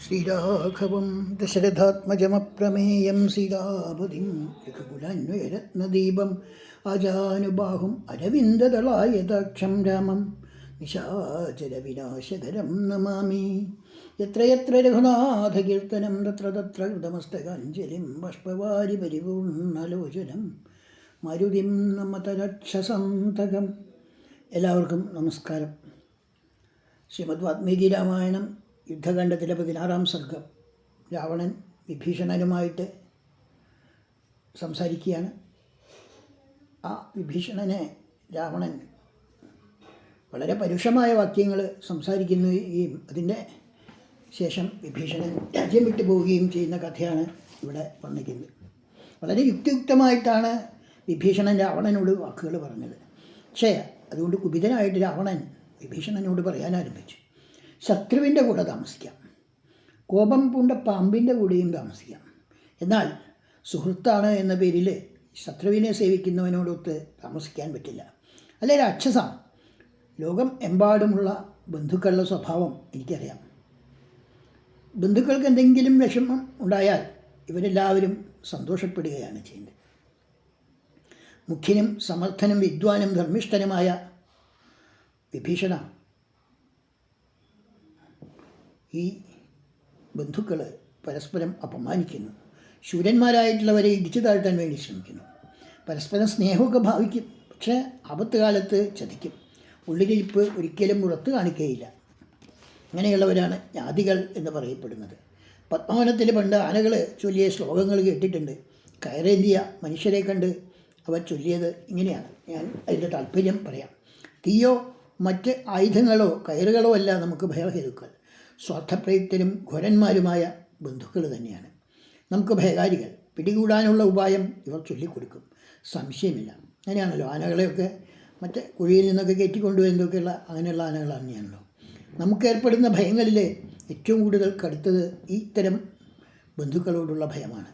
ശ്രീരാഘവം ദശരഥാത്മജമപ്രമേയം സീതാപതിം രഘുകുലാന്വയരത്നദീപം ആജാനുബാഹും അരവിന്ദദളായതാക്ഷം രാമം നിശാചരവിനാശകരം നമാമി. യത്ര യത്ര രഘുനാഥകീർത്തനം തത്ര തത്ര കൃതമസ്തകാഞ്ജലിം ബാഷ്പവാരി പരിപൂർണലോചനം മാരുതിം നമത രക്ഷസന്തകം. എല്ലാവർക്കും നമസ്കാരം. ശ്രീമദ് വാൽമീകി രാമായണം യുദ്ധകാണ്ഡത്തിലെ 16-ാം സർഗം. രാവണൻ വിഭീഷണനുമായിട്ട് സംസാരിക്കുകയാണ്. ആ വിഭീഷണനെ രാവണൻ വളരെ പരുഷമായ വാക്യങ്ങൾ സംസാരിക്കുന്നു. അതിൻ്റെ ശേഷം വിഭീഷണൻ രാജ്യം വിട്ടു പോവുകയും ചെയ്യുന്ന കഥയാണ് ഇവിടെ വർണ്ണിക്കുന്നത്. വളരെ യുക്തിയുക്തമായിട്ടാണ് വിഭീഷണൻ രാവണനോട് വാക്കുകൾ പറഞ്ഞത്. പക്ഷേ അതുകൊണ്ട് കുപിതനായിട്ട് രാവണൻ വിഭീഷണനോട് പറയാൻ ആരംഭിച്ചു. ശത്രുവിൻ്റെ കൂടെ താമസിക്കാം, കോപം പൂണ്ട പാമ്പിൻ്റെ കൂടെയും താമസിക്കാം, എന്നാൽ സുഹൃത്താണ് എന്ന പേരിൽ ശത്രുവിനെ സേവിക്കുന്നവനോടൊത്ത് താമസിക്കാൻ പറ്റില്ല. അല്ലെ രാക്ഷസ, ലോകം എമ്പാടുമുള്ള ബന്ധുക്കളുടെ സ്വഭാവം എനിക്കറിയാം. ബന്ധുക്കൾക്ക് എന്തെങ്കിലും വിഷമം ഉണ്ടായാൽ ഇവരെല്ലാവരും സന്തോഷപ്പെടുകയാണ് ചെയ്യുന്നത്. മുഖ്യനും സമർത്ഥനും വിദ്വാനും ധർമ്മിഷ്ഠനുമായ വിഭീഷണ, ഈ ബന്ധുക്കൾ പരസ്പരം അപമാനിക്കുന്നു, ശൂരന്മാരായിട്ടുള്ളവരെ ഇടിച്ചു താഴ്ത്താൻ വേണ്ടി ശ്രമിക്കുന്നു, പരസ്പരം സ്നേഹമൊക്കെ ഭാവിക്കും, പക്ഷേ ആപത്ത് കാലത്ത് ചതിക്കും, ഉള്ളിലിരിപ്പ് ഒരിക്കലും പുറത്ത് കാണിക്കുകയില്ല. അങ്ങനെയുള്ളവരാണ് ജ്ഞാതികൾ എന്ന് പറയപ്പെടുന്നത്. പത്മവനത്തിൽ പണ്ട് ആനകൾ ചൊല്ലിയ ശ്ലോകങ്ങൾ കേട്ടിട്ടുണ്ട്. കയറേന്തിയ മനുഷ്യരെ കണ്ട് അവർ ചൊല്ലിയത് ഇങ്ങനെയാണ്. ഞാൻ അതിൻ്റെ താല്പര്യം പറയാം. തീയോ മറ്റ് ആയുധങ്ങളോ കയറുകളോ അല്ല നമുക്ക് ഭയഹേതുക്കൾ. സ്വാർത്ഥപ്രയുക്തരും ഘോരന്മാരുമായ ബന്ധുക്കൾ തന്നെയാണ് നമുക്ക് ഭയകാരികൾ. പിടികൂടാനുള്ള ഉപായം ഇവർ ചൊല്ലിക്കൊടുക്കും, സംശയമില്ല. അങ്ങനെയാണല്ലോ ആനകളെയൊക്കെ മറ്റേ കുഴിയിൽ നിന്നൊക്കെ കയറ്റിക്കൊണ്ടുവരുന്നതൊക്കെയുള്ള അങ്ങനെയുള്ള ആനകളാണ് ഞാനല്ലോ. നമുക്ക് ഏർപ്പെടുന്ന ഭയങ്ങളിൽ ഏറ്റവും കൂടുതൽ കടുത്തത് ഈ ഇത്തരം ബന്ധുക്കളോടുള്ള ഭയമാണ്.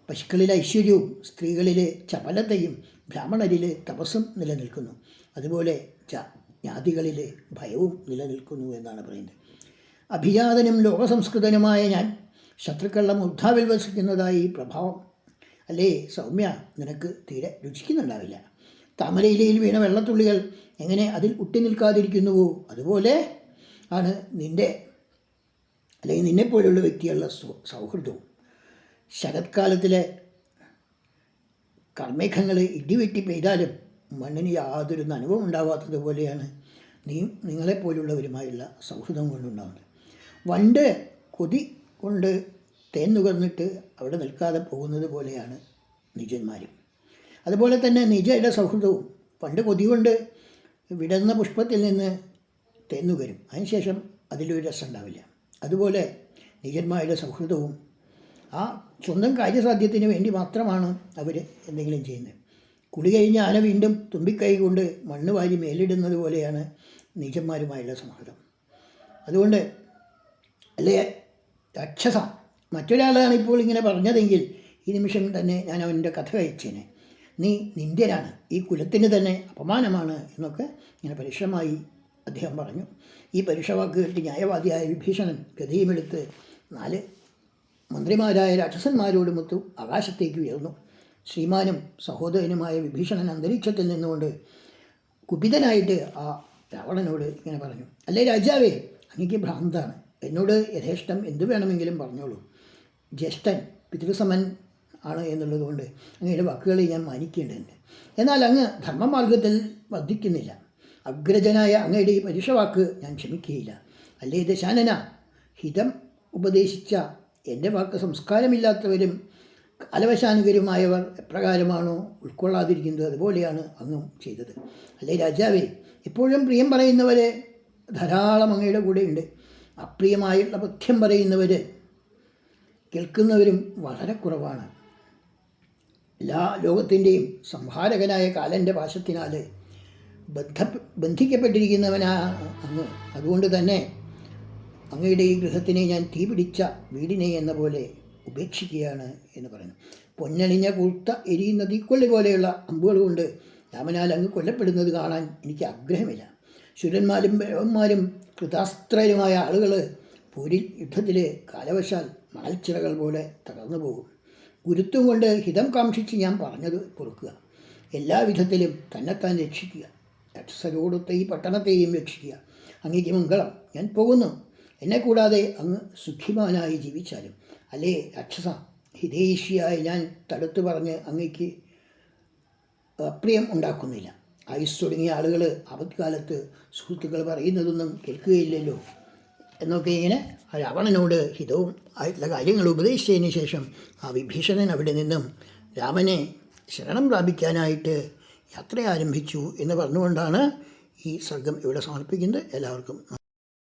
പശുക്കളിലെ ഐശ്വര്യവും സ്ത്രീകളിലെ ചപലതയും ബ്രാഹ്മണരിൽ തപസ്സും നിലനിൽക്കുന്നു. അതുപോലെ ജ്ഞാതികളിൽ ഭയവും നിലനിൽക്കുന്നു എന്നാണ് പറയുന്നത്. അഭിജാതനും ലോകസംസ്കൃതനുമായ ഞാൻ ശത്രുക്കളുടെ മൂർധാവിൽ വസിക്കുന്നതായി പ്രഭാവം അല്ലേ സൗമ്യ, നിനക്ക് തീരെ രുചിക്കുന്നുണ്ടാവില്ല. താമരയിലയിൽ വീണ വെള്ളത്തുള്ളികൾ എങ്ങനെ അതിൽ ഒട്ടി നിൽക്കാതിരിക്കുന്നുവോ അതുപോലെ ആണ് നിന്നെപ്പോലുള്ള വ്യക്തികളുടെ സൗഹൃദവും. ശരത്കാലത്തിലെ കർമ്മേഘങ്ങൾ ഇടിവെട്ടി പെയ്താലും മണ്ണിന് യാതൊരു നനവും ഉണ്ടാവാത്തതുപോലെയാണ് നിങ്ങളെപ്പോലുള്ളവരുമായുള്ള സൗഹൃദം കൊണ്ടുണ്ടാകുന്നത്. വണ്ട് കൊതി കൊണ്ട് തേൻ നുകർന്നിട്ട് അവിടെ നിൽക്കാതെ പോകുന്നത് പോലെയാണ് നിജന്മാരും. അതുപോലെ തന്നെ നിജയുടെ സൗഹൃദവും പണ്ട് കൊതി കൊണ്ട് വിടർന്ന പുഷ്പത്തിൽ നിന്ന് തേൻ നുകരും, അതിനുശേഷം അതിലൊരു രസം ഉണ്ടാവില്ല. അതുപോലെ നിജന്മാരുടെ സൗഹൃദവും ആ സ്വന്തം കാര്യസാധ്യത്തിന് വേണ്ടി മാത്രമാണ് അവർ എന്തെങ്കിലും ചെയ്യുന്നത്. കുളി കഴിഞ്ഞ ആന വീണ്ടും തുമ്പിക്കൈ കൊണ്ട് മണ്ണ് വാരി മേലിടുന്നത് പോലെയാണ് നീചന്മാരുമായുള്ള സൗഹൃദം. അതുകൊണ്ട് അല്ലേ രാക്ഷസ, മറ്റൊരാളാണ് ഇപ്പോൾ ഇങ്ങനെ പറഞ്ഞതെങ്കിൽ ഈ നിമിഷം തന്നെ ഞാൻ അവൻ്റെ കഥ കഴിച്ചേനെ. നീ നിന്ദ്യനാണ്, ഈ കുലത്തിന് തന്നെ അപമാനമാണ് എന്നൊക്കെ ഇങ്ങനെ പരുഷമായി അദ്ദേഹം പറഞ്ഞു. ഈ പരുഷവാക്ക് കേട്ട് ന്യായവാദിയായ വിഭീഷണൻ ഗതയുമെടുത്ത് 4 മന്ത്രിമാരായ രാക്ഷസന്മാരോടുമൊത്തു ആകാശത്തേക്ക് ഉയർന്നു. ശ്രീമാനും സഹോദരനുമായ വിഭീഷണൻ അന്തരീക്ഷത്തിൽ നിന്നുകൊണ്ട് കുപിതനായിട്ട് ആ രാവണനോട് ഇങ്ങനെ പറഞ്ഞു. അല്ലേ രാജാവേ, അങ്ങേക്ക് ഭ്രാന്താണ്. എന്നോട് യഥേഷ്ടം എന്തു വേണമെങ്കിലും പറഞ്ഞോളൂ. ജ്യേഷ്ഠൻ പിതൃസമൻ ആണ് എന്നുള്ളതുകൊണ്ട് അങ്ങയുടെ വാക്കുകളെ ഞാൻ മാനിക്കേണ്ടതുണ്ട്. എന്നാൽ അങ്ങ് ധർമ്മമാർഗത്തിൽ വർദ്ധിക്കുന്നില്ല. അഗ്രജനായ അങ്ങയുടെ ഈ പരുഷവാക്ക് ഞാൻ ക്ഷമിക്കുകയില്ല. അല്ലേ ദശാനന, ഹിതം ഉപദേശിച്ച എൻ്റെ വാക്ക് സംസ്കാരമില്ലാത്തവരും കാലവശാനുകരുമായവർ എപ്രകാരമാണോ ഉൾക്കൊള്ളാതിരിക്കുന്നത് അതുപോലെയാണ് അങ്ങും ചെയ്തത്. അല്ലേ രാജാവേ, എപ്പോഴും പ്രിയം പറയുന്നവരെ ധാരാളം അങ്ങയുടെ കൂടെയുണ്ട്. അപ്രിയമായുള്ള പഥ്യം പറയുന്നവർ കേൾക്കുന്നവരും വളരെ കുറവാണ്. എല്ലാ ലോകത്തിൻ്റെയും സംഹാരകനായ കാലൻ്റെ പാശത്തിനാൽ ബന്ധിക്കപ്പെട്ടിരിക്കുന്നവനാണ് അങ്ങ്. അതുകൊണ്ട് തന്നെ അങ്ങയുടെ ഈ ഗൃഹത്തിനെ ഞാൻ തീ പിടിച്ച വീടിനെ എന്ന പോലെ ഉപേക്ഷിക്കുകയാണ് എന്ന് പറയുന്നു. പൊന്നണിഞ്ഞ കൂർത്ത എരിയുന്ന തീക്കൊള്ളി പോലെയുള്ള അമ്പുകൾ കൊണ്ട് രാമനാൽ അങ്ങ് കൊല്ലപ്പെടുന്നത് കാണാൻ എനിക്ക് ആഗ്രഹമില്ല. ശൂരന്മാരും ബ്രഹ്മന്മാരും കൃതാസ്ത്രരുമായ ആളുകൾ പൂരിൽ യുദ്ധത്തിൽ കാലവശാൽ മണൽച്ചിറകൾ പോലെ തകർന്നു പോകും. ഗുരുത്വം കൊണ്ട് ഹിതം കാക്ഷിച്ച് ഞാൻ പറഞ്ഞത് പൊറുക്കുക. എല്ലാ വിധത്തിലും തന്നെത്താൻ രക്ഷിക്കുക. രാക്ഷസരോടൊത്ത ഈ പട്ടണത്തെയും രക്ഷിക്കുക. അങ്ങേക്ക് മംഗളം. ഞാൻ പോകുന്നു. എന്നെ കൂടാതെ അങ്ങ് സുഖിമാനായി ജീവിച്ചാലും. അല്ലേ രാക്ഷസ, ഹിതേഷിയായി ഞാൻ തടുത്തു പറഞ്ഞ് അങ്ങയ്ക്ക് അപ്രിയം ഉണ്ടാക്കുന്നില്ല. ആയുസ് തുടങ്ങിയ ആളുകൾ ആപത്കാലത്ത് സുഹൃത്തുക്കൾ പറയുന്നതൊന്നും കേൾക്കുകയില്ലല്ലോ എന്നൊക്കെ ഇങ്ങനെ രാവണനോട് ഹിതവും ആയിട്ടുള്ള കാര്യങ്ങൾ ഉപദേശിച്ചതിന് ശേഷം ആ വിഭീഷണൻ അവിടെ നിന്നും രാമനെ ശരണം പ്രാപിക്കാനായിട്ട് യാത്ര ആരംഭിച്ചു എന്ന് പറഞ്ഞുകൊണ്ടാണ് ഈ സർഗം ഇവിടെ സമർപ്പിക്കുന്നത്. എല്ലാവർക്കും